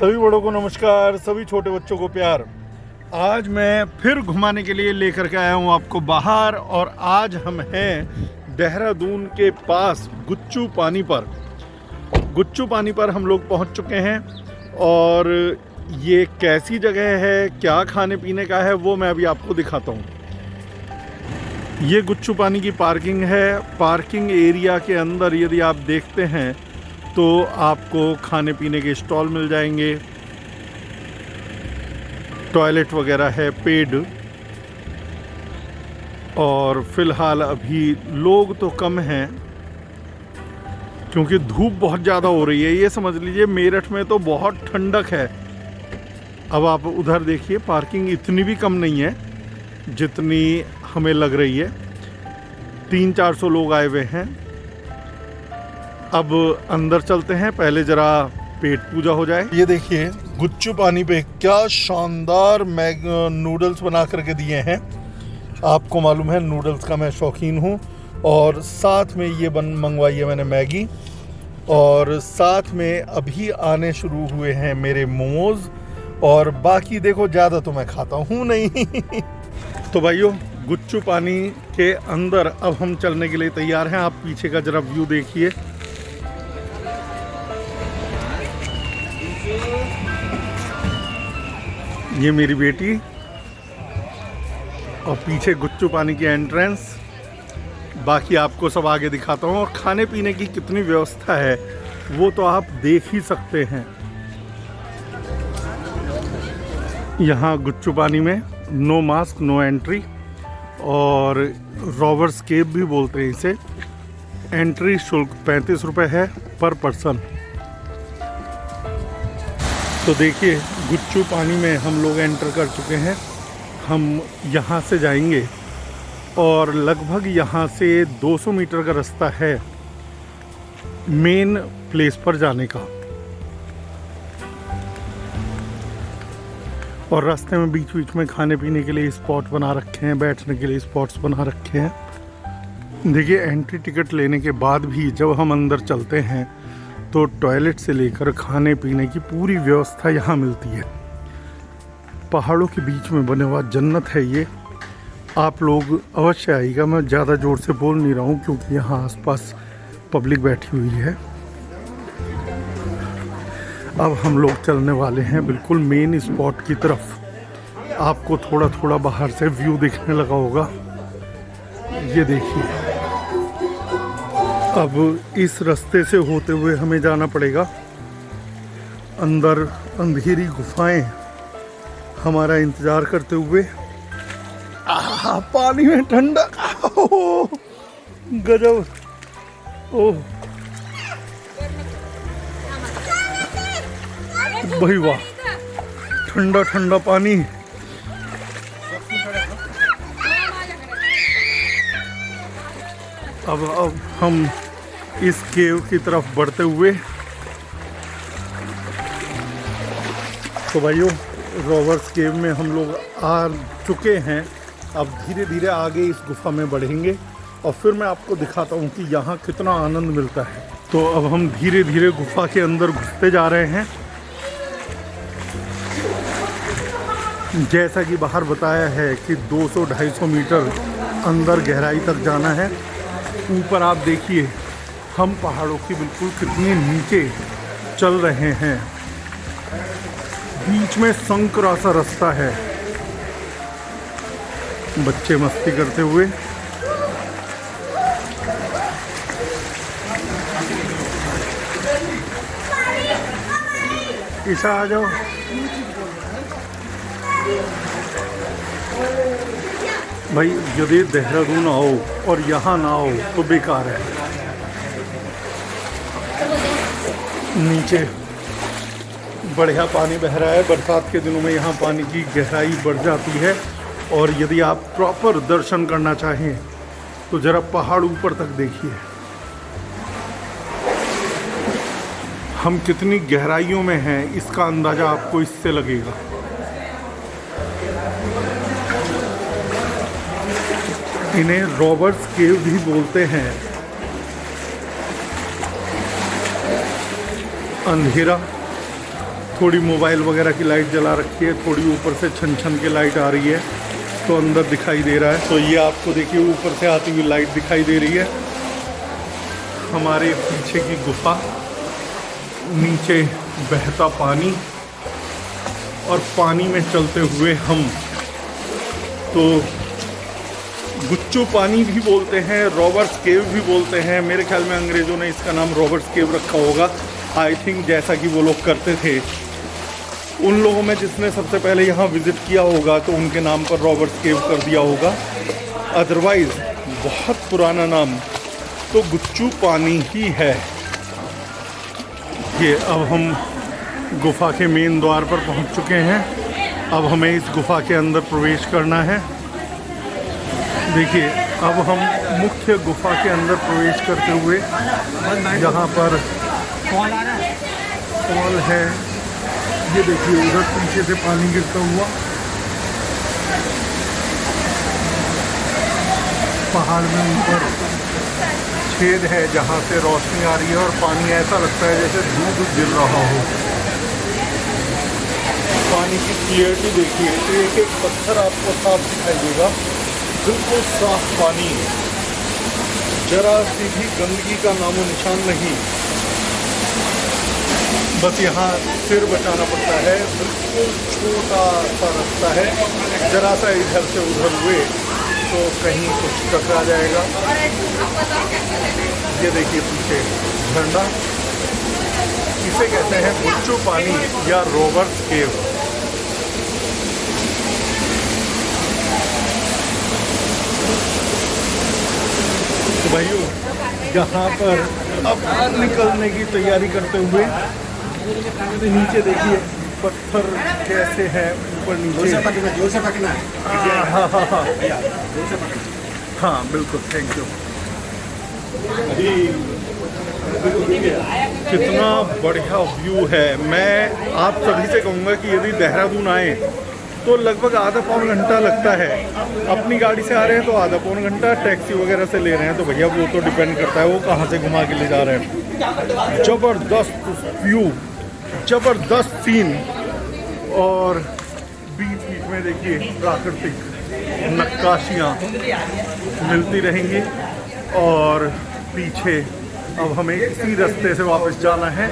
सभी बड़ों को नमस्कार, सभी छोटे बच्चों को प्यार। आज मैं फिर घुमाने के लिए लेकर के आया हूँ आपको बाहर, और आज हम हैं देहरादून के पास गुच्चू पानी पर। गुच्चू पानी पर हम लोग पहुँच चुके हैं, और ये कैसी जगह है, क्या खाने पीने का है, वो मैं अभी आपको दिखाता हूँ। ये गुच्चू पानी की पार्किंग है। पार्किंग एरिया के अंदर यदि आप देखते हैं तो आपको खाने पीने के स्टॉल मिल जाएंगे, टॉयलेट वगैरह है पेड। और फिलहाल अभी लोग तो कम हैं क्योंकि धूप बहुत ज़्यादा हो रही है। ये समझ लीजिए मेरठ में तो बहुत ठंडक है। अब आप उधर देखिए, पार्किंग इतनी भी कम नहीं है जितनी हमें लग रही है। 300-400 लोग आए हुए हैं। अब अंदर चलते हैं, पहले ज़रा पेट पूजा हो जाए। ये देखिए गुच्चू पानी पे क्या शानदार नूडल्स बना करके दिए हैं। आपको मालूम है नूडल्स का मैं शौकीन हूँ। और साथ में ये मंगवाई है मैंने मैगी, और साथ में अभी आने शुरू हुए हैं मेरे मोमोज़। और बाकी देखो, ज़्यादा तो मैं खाता हूँ नहीं। तो भाइयों, गुच्चू पानी के अंदर अब हम चलने के लिए तैयार हैं। आप पीछे का ज़रा व्यू देखिए। ये मेरी बेटी, और पीछे गुच्चू पानी की एंट्रेंस। बाकी आपको सब आगे दिखाता हूँ। और खाने पीने की कितनी व्यवस्था है वो तो आप देख ही सकते हैं। यहाँ गुच्चू पानी में नो मास्क नो एंट्री, और रॉवर्स केव भी बोलते हैं इसे। एंट्री शुल्क 35 रुपये है पर पर्सन। तो देखिए गुच्चू पानी में हम लोग एंटर कर चुके हैं। हम यहाँ से जाएंगे, और लगभग यहाँ से 200 मीटर का रास्ता है मेन प्लेस पर जाने का। और रास्ते में बीच बीच में खाने पीने के लिए स्पॉट बना रखे हैं, बैठने के लिए स्पॉट्स बना रखे हैं। देखिए एंट्री टिकट लेने के बाद भी जब हम अंदर चलते हैं तो टॉयलेट से लेकर खाने पीने की पूरी व्यवस्था यहाँ मिलती है। पहाड़ों के बीच में बने हुआ जन्नत है ये। आप लोग अवश्य आइएगा। मैं ज़्यादा ज़ोर से बोल नहीं रहा हूँ क्योंकि यहाँ आसपास पब्लिक बैठी हुई है। अब हम लोग चलने वाले हैं बिल्कुल मेन स्पॉट की तरफ। आपको थोड़ा थोड़ा बाहर से व्यू दिखने लगा होगा। ये देखिए, अब इस रास्ते से होते हुए हमें जाना पड़ेगा। अंदर अंधेरी गुफाएं हमारा इंतज़ार करते हुए। पानी में ठंडा, गजब। ओह भाई वाह, ठंडा ठंडा पानी। अब हम इस केव की तरफ बढ़ते हुए। तो भाइयों, रॉवर्स केव में हम लोग आ चुके हैं। अब धीरे धीरे आगे इस गुफा में बढ़ेंगे, और फिर मैं आपको दिखाता हूँ कि यहाँ कितना आनंद मिलता है। तो अब हम धीरे धीरे गुफा के अंदर घुसते जा रहे हैं। जैसा कि बाहर बताया है कि 200-250 मीटर अंदर गहराई तक जाना है। ऊपर आप देखिए, हम पहाड़ों की बिल्कुल कितने नीचे चल रहे हैं। बीच में संकरा सा रास्ता है। बच्चे मस्ती करते हुए। ईशा आ जाओ। भाई यदि देहरादून आओ और यहाँ ना आओ तो बेकार है। नीचे बढ़िया पानी बह रहा है। बरसात के दिनों में यहाँ पानी की गहराई बढ़ जाती है। और यदि आप प्रॉपर दर्शन करना चाहें तो ज़रा पहाड़ ऊपर तक देखिए, हम कितनी गहराइयों में हैं इसका अंदाज़ा आपको इससे लगेगा। इन्हें रॉबर्ट्स केव भी बोलते हैं। अंधेरा, थोड़ी मोबाइल वगैरह की लाइट जला रखी है, थोड़ी ऊपर से छन छन के लाइट आ रही है तो अंदर दिखाई दे रहा है। तो ये आपको देखिए ऊपर से आती हुई लाइट दिखाई दे रही है। हमारे पीछे की गुफा, नीचे बहता पानी और पानी में चलते हुए हम। तो गुच्चू पानी भी बोलते हैं, रॉबर्ट्स केव भी बोलते हैं। मेरे ख्याल में अंग्रेज़ों ने इसका नाम रॉबर्ट्स केव रखा होगा, आई थिंक, जैसा कि वो लोग करते थे। उन लोगों में जिसने सबसे पहले यहाँ विज़िट किया होगा तो उनके नाम पर रॉबर्ट्स केव कर दिया होगा। अदरवाइज़ बहुत पुराना नाम तो गुच्चू पानी ही है। ये अब हम गुफा के मेन द्वार पर पहुँच चुके हैं। अब हमें इस गुफा के अंदर प्रवेश करना है। देखिए अब हम मुख्य गुफा के अंदर प्रवेश करते हुए यहाँ पर फॉल है, ये देखिए उधर पीछे से पानी गिरता हुआ पहाड़ में ऊपर छेद है जहाँ से रोशनी आ रही है और पानी ऐसा लगता है जैसे दूध गिर रहा हो। पानी की क्लियरिटी देखिए, एक एक पत्थर आपको साफ दिखाई देगा, बिल्कुल साफ पानी, जरा सी भी गंदगी का नामो निशान नहीं। बस यहाँ सिर बचाना पड़ता है, बिल्कुल छोटा सा रास्ता है, जरा सा इधर से उधर हुए तो कहीं कुछ टकरा जाएगा। ये देखिए पीछे झंडा, इसे कहते हैं गुच्चू पानी या रॉबर्ट्स केव। तो भाइयों यहाँ पर अब निकलने की तैयारी करते हुए नीचे देखिए पत्थर कैसे है ऊपर नीचे। जोर से पकड़ना है। हाँ हाँ हाँ हाँ बिल्कुल, थैंक यू। कितना बढ़िया व्यू है। मैं आप सभी से कहूँगा कि यदि देहरादून आए तो लगभग आधा पौन घंटा लगता है। अपनी गाड़ी से आ रहे हैं तो आधा पौन घंटा, टैक्सी वगैरह से ले रहे हैं तो भैया वो तो डिपेंड करता है वो कहाँ से घुमा के ले जा रहे हैं। ज़बरदस्त व्यू, ज़बरदस्त सीन, और बीच बीच में देखिए प्राकृतिक नक्काशियाँ मिलती रहेंगी। और पीछे अब हमें इसी रास्ते से वापस जाना है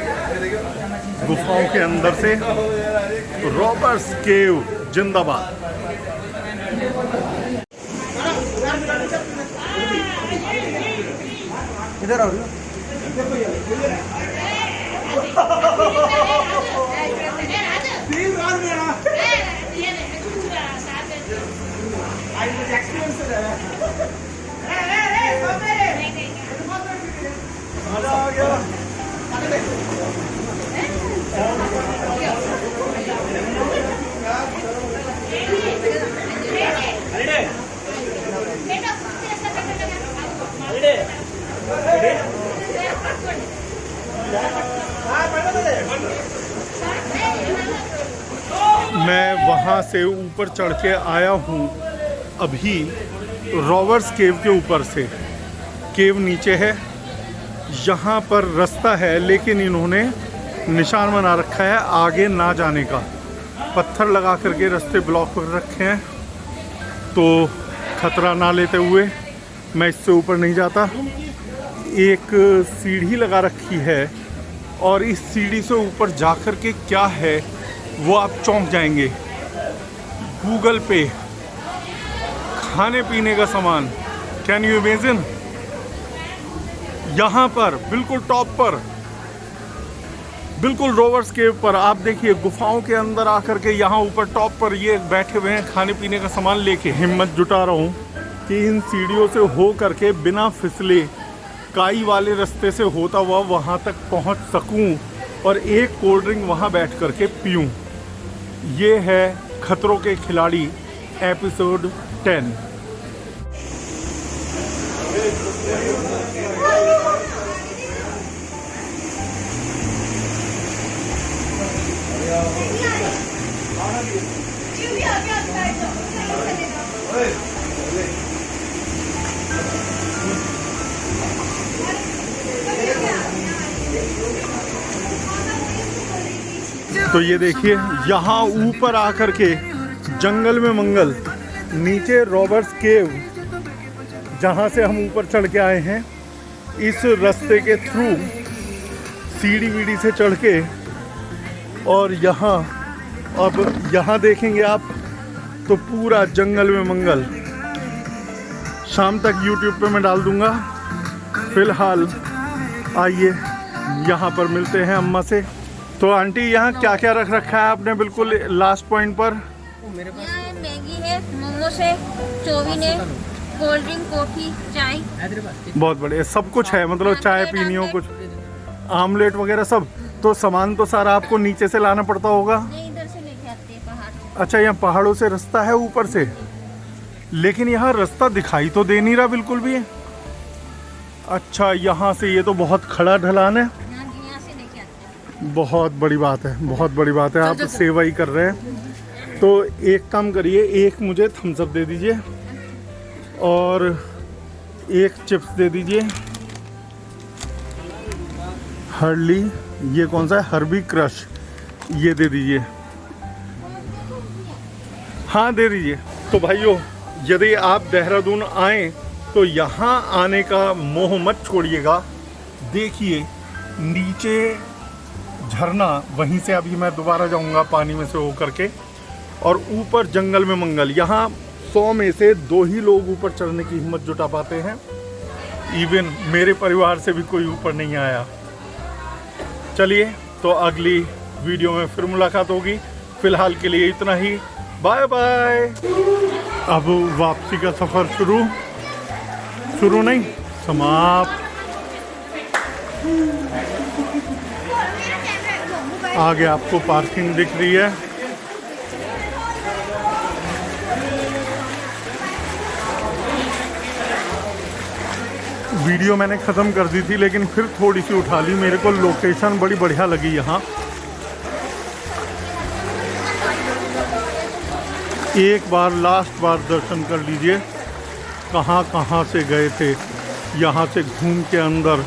गुफाओं के अंदर से। तो रॉबर्ट्स केव जिंदाबाद। इधर आओ। मैं वहाँ से ऊपर चढ़ के आया हूँ अभी रॉबर्ट्स केव के ऊपर से। केव नीचे है, यहाँ पर रास्ता है लेकिन इन्होंने निशान बना रखा है आगे ना जाने का। पत्थर लगा करके रास्ते ब्लॉक कर रखे हैं तो खतरा ना लेते हुए मैं इससे ऊपर नहीं जाता। एक सीढ़ी लगा रखी है और इस सीढ़ी से ऊपर जा कर के क्या है वो आप चौंक जाएंगे। गूगल पे खाने पीने का सामान, कैन यू इमेजिन। यहाँ पर बिल्कुल टॉप पर, बिल्कुल रॉबर्ट्स केव पर आप देखिए गुफाओं के अंदर आकर के यहाँ ऊपर टॉप पर ये बैठे हुए हैं खाने पीने का सामान लेके। हिम्मत जुटा रहा हूँ कि इन सीढ़ियों से हो करके बिना फिसले काई वाले रास्ते से होता हुआ वहाँ तक पहुँच सकूँ और एक कोल्ड ड्रिंक वहाँ बैठ करके पीऊँ। ये है खतरों के खिलाड़ी एपिसोड 10। तो ये देखिए यहाँ ऊपर आकर के जंगल में मंगल, नीचे रॉबर्ट्स केव जहाँ से हम ऊपर चढ़ के आए हैं, इस रास्ते के थ्रू सीढ़ी वीढ़ी से चढ़ के, और यहाँ अब यहाँ देखेंगे आप तो पूरा जंगल में मंगल। शाम तक YouTube पे मैं डाल दूँगा। फिलहाल आइए यहाँ पर मिलते हैं अम्मा से। तो आंटी यहाँ क्या क्या रख रखा है आपने बिल्कुल लास्ट पॉइंट पर? यहाँ मैगी है, मोमोस है, चौमिन है, कोल्ड ड्रिंक, कॉफी, चाय। बहुत बढ़िया, सब कुछ है, मतलब चाय पीनी हो, कुछ आमलेट वगैरह सब। तो सामान तो सारा आपको नीचे से लाना पड़ता होगा? नहीं, इधर से लेके आते हैं पहाड़ से। अच्छा, यहाँ पहाड़ों से रास्ता है ऊपर से, लेकिन यहाँ रास्ता दिखाई तो दे नहीं रहा बिल्कुल भी। अच्छा, यहाँ से ये तो बहुत खड़ा ढलान है। यहाँ से लेके आते हैं। बहुत बड़ी बात है, बहुत बड़ी बात है। आप सेवा ही कर रहे हैं। तो एक काम करिए, एक मुझे थम्स अप दे दीजिए और एक चिप्स दे दीजिए। हर्ली, ये कौन सा है? हर्बी क्रश, ये दे दीजिए। हाँ, दे दीजिए। तो भाइयों, यदि आप देहरादून आएँ तो यहाँ आने का मोह मत छोड़िएगा। देखिए नीचे झरना, वहीं से अभी मैं दोबारा जाऊँगा पानी में से होकर के, और ऊपर जंगल में मंगल। यहाँ 100 में से 2 ही लोग ऊपर चढ़ने की हिम्मत जुटा पाते हैं। इवन मेरे परिवार से भी कोई ऊपर नहीं आया। चलिए, तो अगली वीडियो में फिर मुलाकात होगी। फिलहाल के लिए इतना ही, बाय बाय। अब वापसी का सफ़र शुरू नहीं, समाप्त। आगे आपको पार्किंग दिख रही है। वीडियो मैंने ख़त्म कर दी थी, लेकिन फिर थोड़ी सी उठा ली। मेरे को लोकेशन बड़ी बढ़िया लगी यहाँ। एक बार लास्ट बार दर्शन कर लीजिए, कहाँ कहाँ से गए थे। यहाँ से घूम के अंदर